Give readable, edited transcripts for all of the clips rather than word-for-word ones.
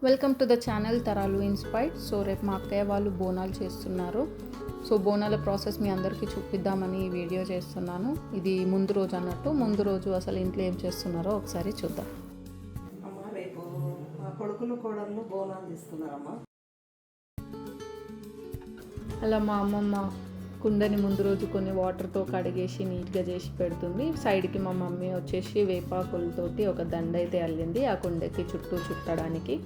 Welcome to the channel తరాలు inspired. So రేపు మా అక్కయ్య వాళ్ళు బోనాలు చేస్తున్నారు. సో బోనాల ప్రాసెస్ మీ అందరికీ చూపిద్దామని ఈ వీడియో చేస్తున్నాను. ఇది ముందు రోజు అన్నట్టు, ముందు రోజు అసలు ఇంట్లో ఏం చేస్తున్నారో ఒకసారి చూద్దాం. అమ్మ రేపు మా కొడుకులు కోడళ్ళు బోనాలు తీస్తున్నారమ్మా. అలా మా అమ్మమ్మ కుండని ముందు రోజు కొన్ని వాటర్తో కడిగేసి నీట్గా చేసి పెడుతుంది. సైడ్కి మా మమ్మీ వచ్చేసి వేపాకులతోటి ఒక దండ అయితే అల్లింది ఆ కుండకి చుట్టూ చుట్టడానికి.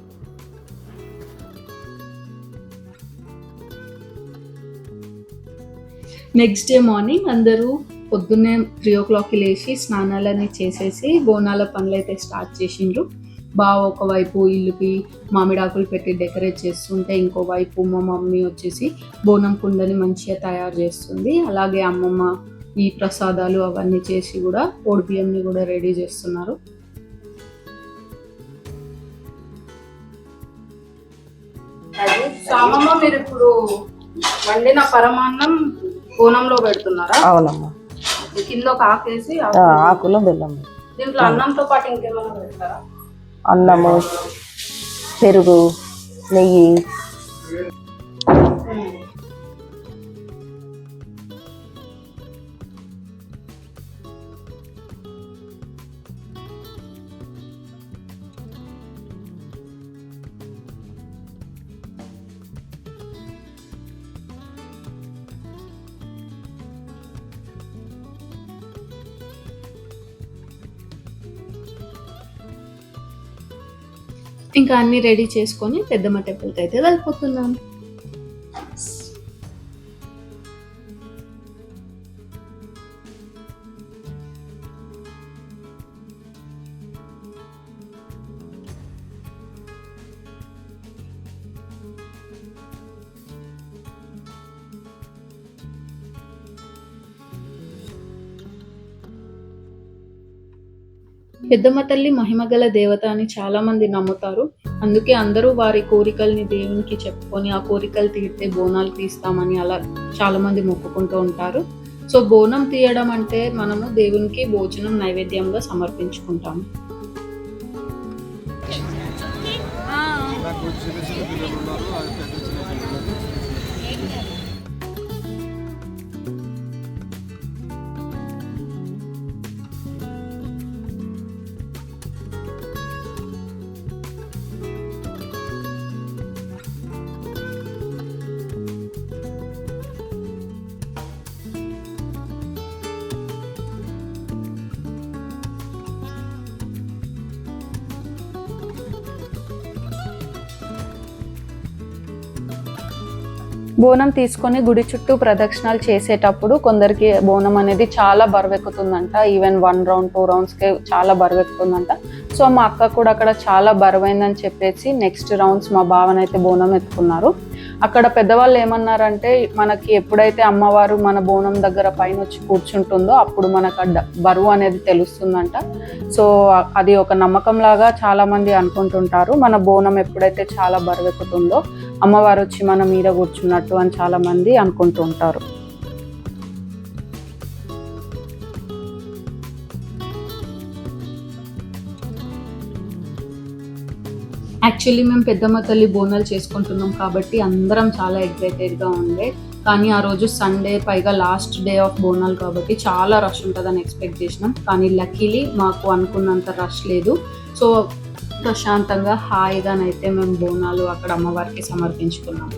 నెక్స్ట్ డే మార్నింగ్ అందరూ పొద్దున్నే 3 o'clockకి లేచి స్నానాలని చేసేసి బోనాల పనులు అయితే స్టార్ట్ చేసిండ్రు. బావ ఒకవైపు ఇల్లుకి మామిడాకులు పెట్టి డెకరేట్ చేస్తుంటే ఇంకోవైపు మా మమ్మీ వచ్చేసి బోనం కుండని మంచిగా తయారు చేస్తుంది. అలాగే అమ్మమ్మ ఈ ప్రసాదాలు అవన్నీ చేసి కూడా ఓడి బియ్యంని కూడా రెడీ చేస్తున్నారు. అమ్మమ్మ మీరు ఇప్పుడు వండిన పరమాన్నం బోనంలో పెడుతున్నారా? అవునమ్మా. కింద ఒక ఆకేసి ఆకులు బెల్లం, దీంట్లో అన్నంతో పాటు ఇంకేమైనా పెడతారా? అన్నము, పెరుగు, నెయ్యి. ఇంకా అన్ని రెడీ చేసుకొని పెద్దమ్మ టెంపుల్కి అయితే వెళ్ళిపోతున్నాను. పెద్దమ్మ తల్లి మహిమగల దేవత అని చాలా మంది నమ్ముతారు. అందుకే అందరూ వారి కోరికల్ని దేవునికి చెప్పుకొని ఆ కోరికలు తీరితే బోనాలు తీస్తామని అలా చాలా మంది మొక్కుకుంటూ ఉంటారు. సో బోనం తీయడం అంటే మనము దేవునికి భోజనం నైవేద్యంగా సమర్పించుకుంటాము. బోనం తీసుకొని గుడి చుట్టూ ప్రదక్షిణాలు చేసేటప్పుడు కొందరికి బోనం అనేది చాలా బరువెక్కుతుందంట. ఈవెన్ 1 round 2 roundsకే చాలా బరువెక్కుతుందంట. సో మా అక్క కూడా అక్కడ చాలా బరువైందని చెప్పేసి నెక్స్ట్ రౌండ్స్ మా బావనైతే బోనం ఎత్తుకున్నారు. అక్కడ పెద్దవాళ్ళు ఏమన్నారంటే మనకి ఎప్పుడైతే అమ్మవారు మన బోనం దగ్గర పైన వచ్చి కూర్చుంటుందో అప్పుడు మనకు బరువు అనేది తెలుస్తుందంట. సో అది ఒక నమ్మకం లాగా చాలా మంది అనుకుంటుంటారు. మన బోనం ఎప్పుడైతే చాలా బరువెక్కుతుందో అమ్మవారు వచ్చి మన మీద కూర్చున్నట్టు అని చాలా మంది అనుకుంటూ ఉంటారు. యాక్చువల్లీ మేము పెద్దమ్మ తల్లి బోనాలు చేసుకుంటున్నాం కాబట్టి అందరం చాలా ఎక్సైటెడ్గా ఉండే. కానీ ఆ రోజు సండే, పైగా లాస్ట్ డే ఆఫ్ బోనాలు కాబట్టి చాలా రష్ ఉంటుందని ఎక్స్పెక్ట్ చేసినాం. కానీ లక్కీలీ మాకు అనుకున్నంత రష్ లేదు. సో ప్రశాంతంగా హాయిగానైతే మేము బోనాలు అక్కడ అమ్మవారికి సమర్పించుకున్నాం.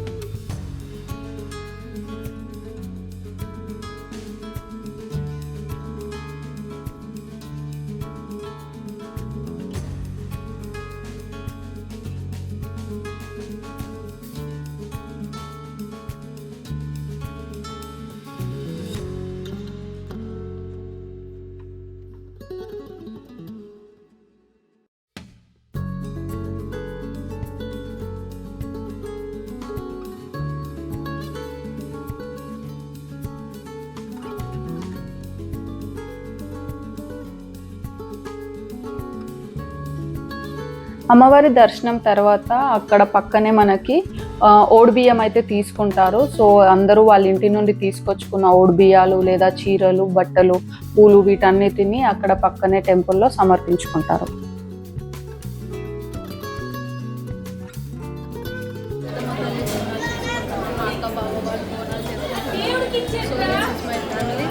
అమ్మవారి దర్శనం తర్వాత అక్కడ పక్కనే మనకి ఓడి బియ్యం అయితే తీసుకుంటారు. సో అందరూ వాళ్ళ ఇంటి నుండి తీసుకొచ్చుకున్న ఓడి బియ్యాలు లేదా చీరలు, బట్టలు, పూలు వీటన్నిటిని అక్కడ పక్కనే టెంపుల్లో సమర్పించుకుంటారు. So this is my family.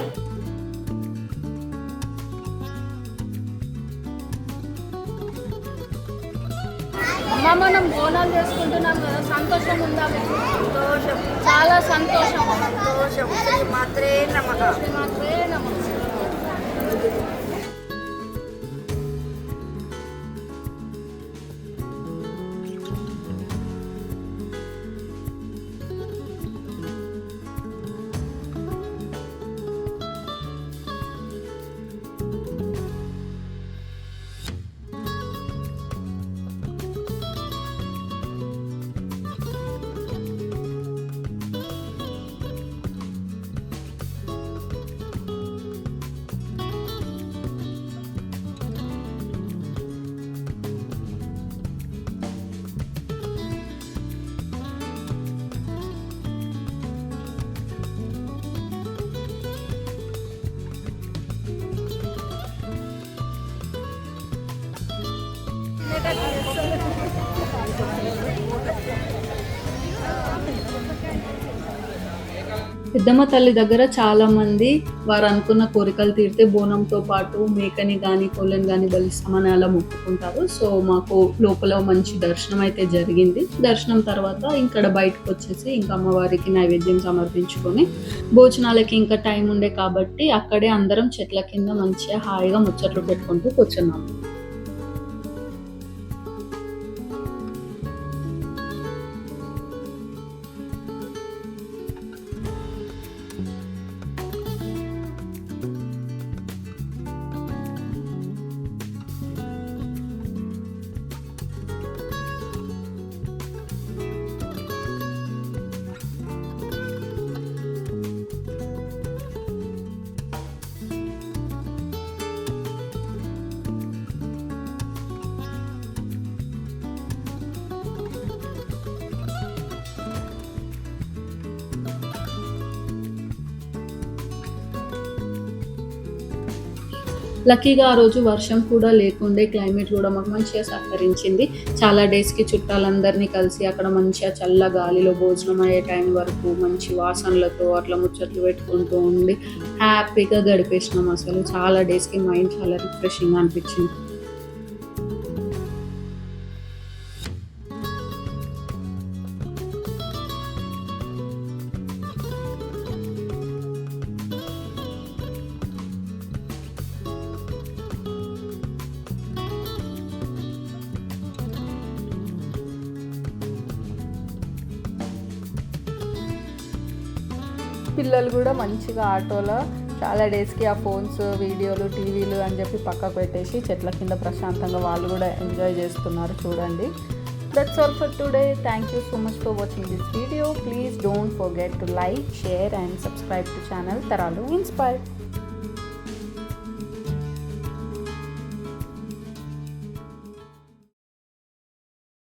అమ్మ మనం బోనాలు చేసుకుంటున్నాం కదా, సంతోషం ఉందా మీకు? సంతోషం, చాలా సంతోషం. సంతోషం. శ్రీమాత్రే నమః. శ్రీమాత్రే నమః. పెద్దమ్మ తల్లి దగ్గర చాలా మంది వారు అనుకున్న కోరికలు తీరితే బోనంతో పాటు మేకని కానీ కోళ్ళని కానీ బలిస్తామని అలా మొక్కుకుంటారు. సో మాకు లోపల మంచి దర్శనం అయితే జరిగింది. దర్శనం తర్వాత ఇక్కడ బయటకు వచ్చేసి ఇంకా అమ్మవారికి నైవేద్యం సమర్పించుకొని భోజనాలకి ఇంకా టైం ఉండే కాబట్టి అక్కడే అందరం చెట్ల కింద మంచిగా హాయిగా ముచ్చట్లు పెట్టుకుంటూ కూర్చున్నాము. లక్కీగా ఆ రోజు వర్షం కూడా లేకుండే, క్లైమేట్ కూడా మాకు మంచిగా సహకరించింది. చాలా డేస్కి చుట్టాలందరినీ కలిసి అక్కడ మంచిగా చల్ల గాలిలో భోజనం అయ్యే టైం వరకు మంచి వాసనలతో అట్లా ముచ్చట్లు పెట్టుకుంటూ ఉండి హ్యాపీగా గడిపేసినాం. అసలు చాలా డేస్కి మైండ్ చాలా రిఫ్రెషింగ్ అనిపించింది. పిల్లలు కూడా మంచిగా ఆటోలో చాలా డేస్కి ఆ ఫోన్స్, వీడియోలు, టీవీలు అని చెప్పి పక్కకు పెట్టేసి చెట్ల కింద ప్రశాంతంగా వాళ్ళు కూడా ఎంజాయ్ చేస్తున్నారు. చూడండి. That's all for today. Thank you so much for watching this video. Please don't forget to like, share and subscribe to channel Taralu Inspire.